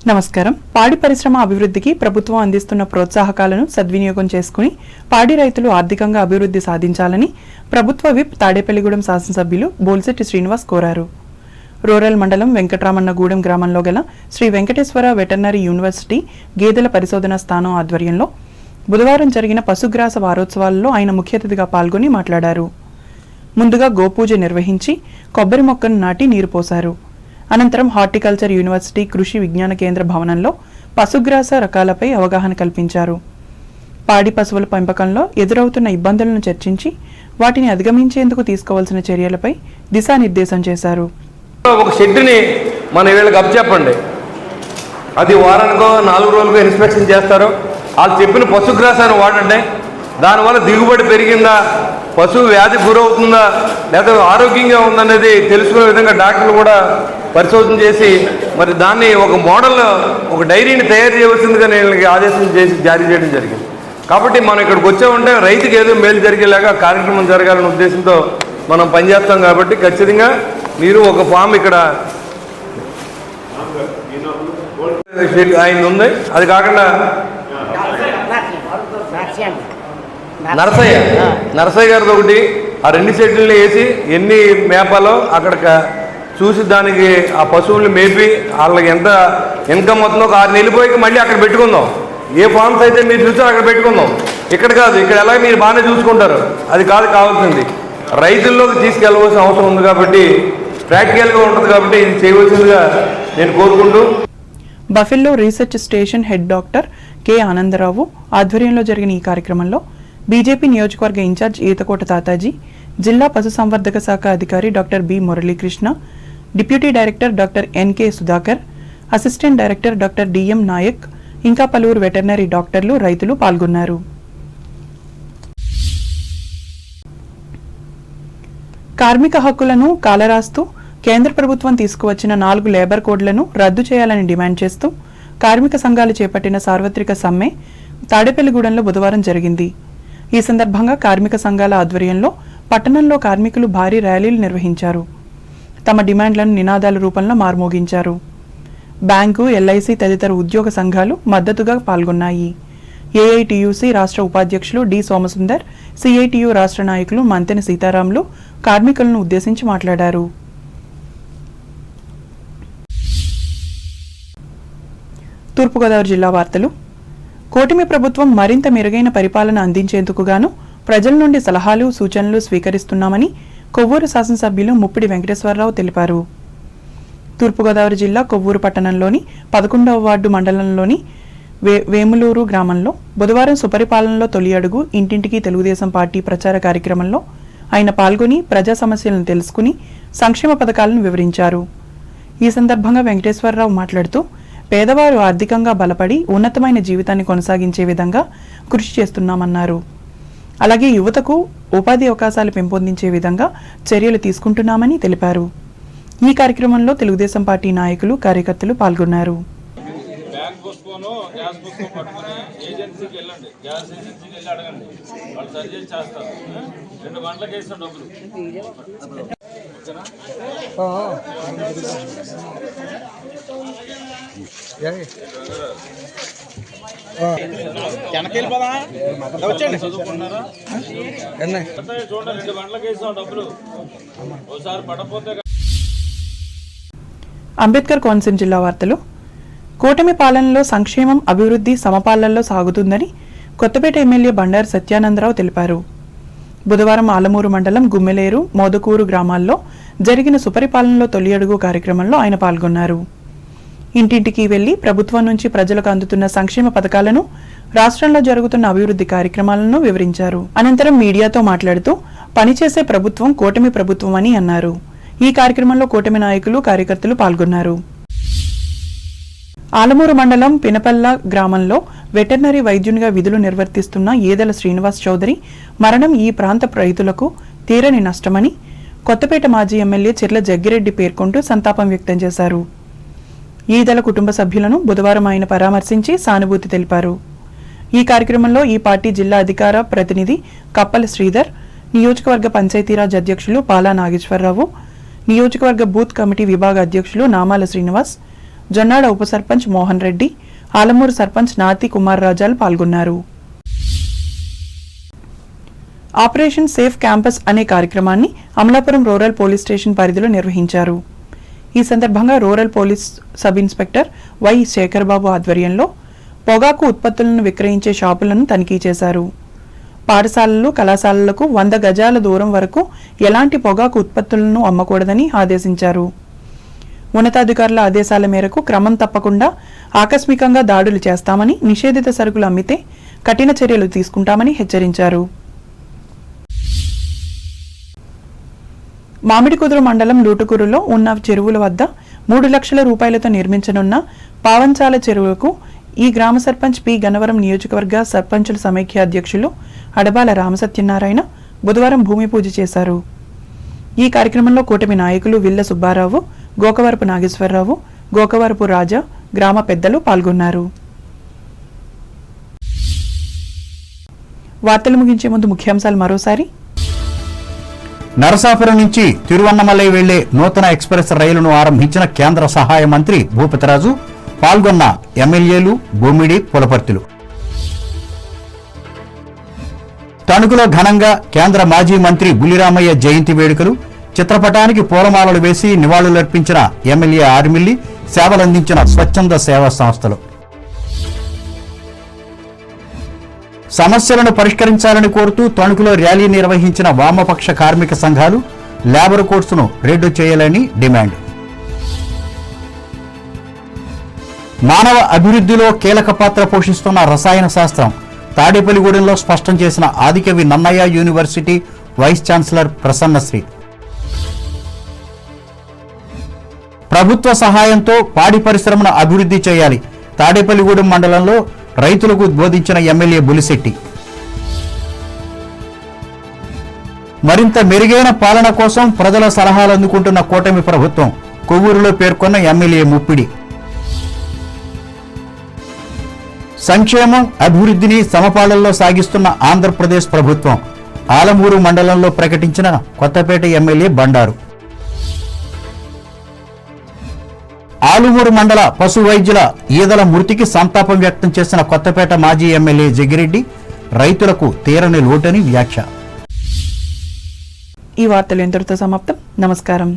నమస్కారం. పాడి పరిశ్రమ అభివృద్ధికి ప్రభుత్వం అందిస్తున్న ప్రోత్సాహకాలను సద్వినియోగం చేసుకుని పాడి రైతులు ఆర్థికంగా అభివృద్ధి సాధించాలని ప్రభుత్వ విప్ తాడేపల్లిగూడెం శాసనసభ్యులు బోల్శెట్టి శ్రీనివాస్ కోరారు. రూరల్ మండలం వెంకటరామన్నగూడెం గ్రామంలో గల శ్రీ వెంకటేశ్వర వెటర్నరీ యూనివర్సిటీ గేదెల పరిశోధన స్థానం ఆధ్వర్యంలో బుధవారం జరిగిన పశుగ్రాస వారోత్సవాలలో ఆయన ముఖ్య అతిథిగా పాల్గొని మాట్లాడారు. ముందుగా గోపూజ నిర్వహించి కొబ్బరి మొక్కను నాటి నీరు పోశారు. అనంతరం హార్టికల్చర్ యూనివర్సిటీ కృషి విజ్ఞాన కేంద్ర భవనంలో పశుగ్రాస రకాలపై అవగాహన కల్పించారు. పాడి పశువుల పెంపకంలో ఎదురవుతున్న ఇబ్బందులను చర్చించి వాటిని అధిగమించేందుకు తీసుకోవాల్సిన చర్యలపై దిశానిర్దేశం చేశారు. ఒక షెడ్ని మన వీళ్ళకి అప్పచెప్పండి, అది వారానికో 4 రోజులకో ఇన్స్పెక్షన్ చేస్తారు. వాళ్ళు చెప్పిన పశుగ్రాసాన్ని వాడండి. దానివల్ల దిగుబడి పెరిగిందా, పశువు వ్యాధి గురవుతుందా, లేదా ఆరోగ్యంగా ఉందనేది తెలుసుకునే విధంగా డాక్టర్లు కూడా పరిశోధన చేసి మరి దాన్ని ఒక మోడల్, ఒక డైరీని తయారు చేయవలసిందిగా నేను ఆదేశం చేసి జారీ చేయడం జరిగింది. కాబట్టి మనం ఇక్కడికి వచ్చామంటే రైతుకి ఏదో మేలు జరిగేలాగా కార్యక్రమం జరగాలనే ఉద్దేశంతో మనం పనిచేస్తాం. కాబట్టి ఖచ్చితంగా మీరు ఒక ఫామ్ ఇక్కడ ఆయన ఉంది, అది కాకుండా నరసయ్య గారిది ఒకటి, ఆ 2 షెడ్యూల్ని వేసి ఎన్ని మేపాలో అక్కడ చూసి దానికి ఆ పశువుల్ని మేపి వాళ్ళకి ఎంత ఇన్కమ్ అవుతుందో 6 నెలలు పోయి మళ్ళీ అక్కడ పెట్టుకుందాం. ఏ ఫార్మ్స్ అయితే మీరు చూసారో అక్కడ పెట్టుకుందాం. ఇక్కడ కాదు, ఇక్కడ ఎలా మీరు బాగానే చూసుకుంటారు, అది కాదు కావాల్సింది. రైతుల్లోకి తీసుకెళ్ళవలసిన అవసరం ఉంది కాబట్టి ప్రాక్టికల్గా ఉంటుంది కాబట్టి ఇది చేయవలసిందిగా నేను కోరుకుంటూ. Buffalo research station head doctor K Anandarao ఆధ్వర్యంలో జరిగిన ఈ కార్యక్రమంలో బీజేపీ నియోజకవర్గ ఇన్ఛార్జ్ ఈతకోట తాతాజీ, జిల్లా పశుసంవర్ధక శాఖ అధికారి doctor B Muralikrishna, deputy director doctor NK Sudhakar, assistant director doctor DM Nayak, ఇంకా పలువురు వెటర్నరీ డాక్టర్లు, రైతులు పాల్గొన్నారు. కార్మిక హక్కులను కాలరాస్తూ కేంద్ర ప్రభుత్వం తీసుకువచ్చిన 4 లేబర్ కోడ్లను రద్దు చేయాలని డిమాండ్ చేస్తూ కార్మిక సంఘాలు చేపట్టిన సార్వత్రిక సమ్మె తాడేపల్లిగూడెంలో బుధవారం జరిగింది. ఈ సందర్భంగా కార్మిక సంఘాల ఆధ్వర్యంలో పట్టణంలో కార్మికులు భారీ ర్యాలీలు నిర్వహించారు. తమ డిమాండ్లను నినాదాల రూపంలో మార్మోగించారు. బ్యాంకు, ఎల్ఐసి తదితర ఉద్యోగ సంఘాలు మద్దతుగా పాల్గొన్నాయి. ఏఐటియుసి రాష్ట్ర ఉపాధ్యక్షులు డి సోమసుందర్, సిఐటియు రాష్ట్ర నాయకులు మంతెన సీతారాములు కార్మికులను ఉద్దేశించి మాట్లాడారు. తూర్పుగోదావరి జిల్లా వార్తలు. కూటమి ప్రభుత్వం మరింత మెరుగైన పరిపాలన అందించేందుకు గాను ప్రజల నుండి సలహాలు, సూచనలు స్వీకరిస్తున్నామని కొవ్వూరు శాసనసభ్యులు ముప్పిడి వెంకటేశ్వరరావు తెలిపారు. తూర్పుగోదావరి జిల్లా కొవ్వూరు పట్టణంలోని 11వ వార్డు మండలంలోని వేములూరు గ్రామంలో బుధవారం సుపరిపాలనలో తొలి అడుగు ఇంటింటికి తెలుగుదేశం పార్టీ ప్రచార కార్యక్రమంలో ఆయన పాల్గొని ప్రజా సమస్యలను తెలుసుకుని సంక్షేమ పథకాలను వివరించారు. ఈ సందర్భంగా వెంకటేశ్వరరావు మాట్లాడుతూ పేదవారు ఆర్థికంగా బలపడి ఉన్నతమైన జీవితాన్ని కొనసాగించే విధంగా కృషి చేస్తున్నామన్నారు. అలాగే యువతకు ఉపాధి అవకాశాలు పెంపొందించే విధంగా చర్యలు తీసుకుంటున్నామని తెలిపారు. ఈ కార్యక్రమంలో తెలుగుదేశం పార్టీ నాయకులు, కార్యకర్తలు పాల్గొన్నారు. అంబేద్కర్ కోనసీమ జిల్లా వార్తలు. కూటమి పాలనలో సంక్షేమం, అభివృద్ధి సమపాలనలో సాగుతుందని కొత్తపేట ఎమ్మెల్యే బండారు సత్యానందరావు తెలిపారు. బుధవారం ఆలమూరు మండలం గుమ్మెలేరు, మోదకూరు గ్రామాల్లో జరిగిన సుపరిపాలనలో తొలి అడుగు కార్యక్రమంలో ఆయన పాల్గొన్నారు. ఇంటింటికి వెళ్లి ప్రభుత్వం నుంచి ప్రజలకు అందుతున్న సంక్షేమ పథకాలను, రాష్ట్రంలో జరుగుతున్న అభివృద్ధి కార్యక్రమాలను వివరించారు. అనంతరం మీడియాతో మాట్లాడుతూ పనిచేసే ప్రభుత్వం కూటమి ప్రభుత్వం అని అన్నారు. ఈ కార్యక్రమంలో కూటమి నాయకులు, కార్యకర్తలు పాల్గొన్నారు. ఆలమూరు మండలం పినపల్ల గ్రామంలో వెటర్నరీ వైద్యునిగా విధులు నిర్వర్తిస్తున్న ఏదల శ్రీనివాస్ చౌదరి మరణం ఈ ప్రాంత రైతులకు తీరని నష్టమని కొత్తపేట మాజీ ఎమ్మెల్యే చిర్ల జగ్గిరెడ్డి పేర్కొంటూ సంతాపం వ్యక్తం చేశారు. ఈదల కుటుంబ సభ్యులను బుధవారం ఆయన పరామర్శించి సానుభూతి తెలిపారు. ఈ కార్యక్రమంలో ఈ పార్టీ జిల్లా అధికార ప్రతినిధి కప్పల శ్రీధర్, నియోజకవర్గ పంచాయతీరాజ్ అధ్యక్షులు పాలా నాగేశ్వరరావు, నియోజకవర్గ బూత్ కమిటీ విభాగ అధ్యక్షులు నామాల శ్రీనివాస్, జొన్నాడ ఉప సర్పంచ్ మోహన్ రెడ్డి, ఆలమూరు సర్పంచ్ నాతి కుమార్ రాజాలు పాల్గొన్నారు. ఆపరేషన్ సేఫ్ క్యాంపస్ అనే కార్యక్రమాన్ని అమలాపురం రూరల్ పోలీస్ స్టేషన్ పరిధిలో నిర్వహించారు. ఈ సందర్భంగా rural police sub inspector why Shekhar Babu ఆధ్వర్యంలో పొగాకు ఉత్పత్తులను విక్రయించే షాపులను తనిఖీ చేశారు. పాఠశాలలు, కళాశాలలకు 100 గజాల దూరం వరకు ఎలాంటి పొగాకు ఉత్పత్తులను అమ్మకూడదని ఆదేశించారు. ఉన్నతాధికారుల ఆదేశాల మేరకు క్రమం తప్పకుండా ఆకస్మికంగా దాడులు చేస్తామని, నిషేధిత సరుకులు అమ్మితే కఠిన చర్యలు తీసుకుంటామని హెచ్చరించారు. మామిడికుదురు మండలం లూటుకూరులో ఉన్న చెరువుల వద్ద 3 లక్షల రూపాయలతో నిర్మించనున్న పావంచాల చెరువులకు ఈ గ్రామ సర్పంచ్ పి గన్నవరం నియోజకవర్గ సర్పంచుల సమైక్య అధ్యక్షులు అడబాల రామసత్యనారాయణ బుధవారం భూమి పూజ చేశారు. ఈ కార్యక్రమంలో కూటమి నాయకులు విల్ల సుబ్బారావు, గోకవరపు నాగేశ్వరరావు, గోకవరపు రాజా, గ్రామ పెద్దలు పాల్గొన్నారు. వార్తలు ముగించే ముందు ముఖ్యాంశాలు మరోసారి. నరసాపురం నుంచి తిరువన్నమలై వెళ్లే నూతన ఎక్స్ప్రెస్ రైలును ఆరంభించిన కేంద్ర సహాయ మంత్రి భూపతిరాజు, పాల్గొన్న ఎమ్మెల్యేలు బొమ్మిడి, పులపర్తిలు. తణుకులో ఘనంగా కేంద్ర మాజీ మంత్రి బుల్లిరామయ్య జయంతి వేడుకలు. చిత్రపటానికి పూలమాలలు వేసి నివాళులర్పించిన ఎమ్మెల్యే ఆర్మిల్లి, సేవలందించిన స్వచ్ఛంద సేవా సంస్థలు. సమస్యలను పరిష్కరించాలని కోరుతూ తణుకులో ర్యాలీ నిర్వహించిన వామపక్ష కార్మిక సంఘాలు. లేబర్ కోడ్స్ను రద్దు చేయాలని డిమాండ్. మానవ అభివృద్ధిలో కీలక పాత్ర పోషిస్తున్న రసాయన శాస్త్రం తాడేపల్లిగూడెంలో స్పష్టం చేసిన Adikavi Nannaya university vice chancellor Prasannasri. ప్రభుత్వ సహాయంతో పాడి పరిశ్రమను అభివృద్ధి చేయాలి. తాడేపల్లిగూడెం మండలంలో రైతులకు బోధించిన ఎమ్మెల్యే బులిశెట్టి. మరింత మెరుగైన పాలన కోసం ప్రజల సలహాలు అందుకుంటున్న కూటమి ప్రభుత్వం. కొవ్వూరులో పేర్కొన్న ఎమ్మెల్యే ముప్పిడి. సంక్షేమం, అభివృద్ధిని సమపాలనలో సాగిస్తున్న ఆంధ్రప్రదేశ్ ప్రభుత్వం. ఆలమూరు మండలంలో ప్రకటించిన కొత్తపేట ఎమ్మెల్యే బండారు. ఆలుమూరు మండల పశు వైద్యుల ఈదల మృతికి సంతాపం వ్యక్తం చేసిన కొత్తపేట మాజీ ఎమ్మెల్యే జగ్గిరెడ్డి. రైతులకు తీరని లోటని వ్యాఖ్య. ఈ వార్తలు ఇంతటితో సమాప్తం. నమస్కారం.